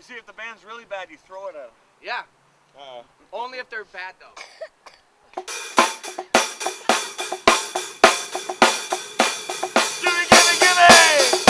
see, if the band's really bad, you throw it at them. Yeah. Only if they're bad, though. Gimme, gimme, gimme!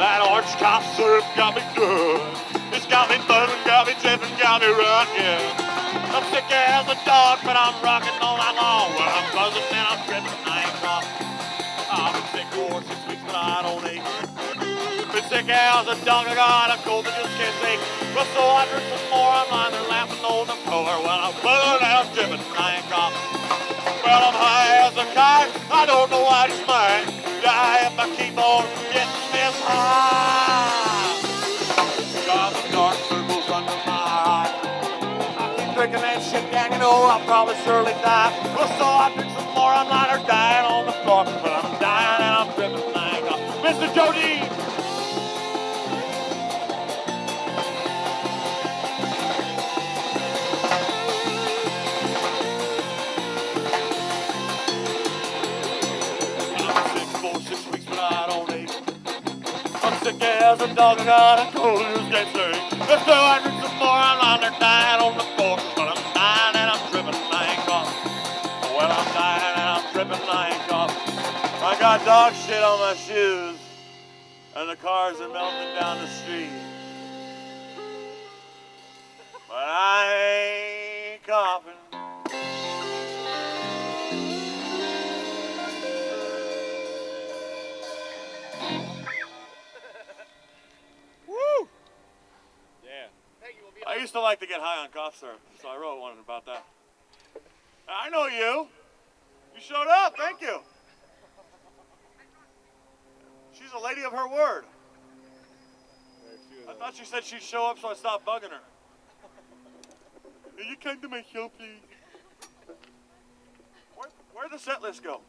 That orange top syrup got me good. It's got me buzzing, got me tripping, got me rocking. I'm sick as a dog, but I'm rocking all night long. When I'm buzzing and I'm tripping, I ain't rocking. I've been sick for 6 weeks, but I don't ache. Been sick as a dog, I got a cold that just can't take. But so I drink some more, I'm lying there laughing on the floor. When I'm buzzing and I'm tripping, I ain't rocking. Well, I'm high as a kite, I don't know what it's mine. Die if I keep on getting this high. Got the dark circles under my eyes. I keep drinking that shit down, you know I'll probably surely die. Well, so I drink some more, I'm lying there dying on the floor. But I'm dying and I'm tripping, thank God. Mr. Jody! Sick as a dog, I got a cold, you can't say. Let's go, I drink some more, I'm lying there dying on the floor. But I'm dying and I'm tripping, I ain't coughing. Well, I'm dying and I'm tripping, I ain't coughing. I got dog shit on my shoes, and the cars are melting down the street. But I ain't coughing. Woo! Yeah. I used to like to get high on cough syrup, so I wrote one about that. I know you. You showed up, thank you. She's a lady of her word. I thought she said she'd show up, so I stopped bugging her. Will you come to my show, please? Where'd the set list go?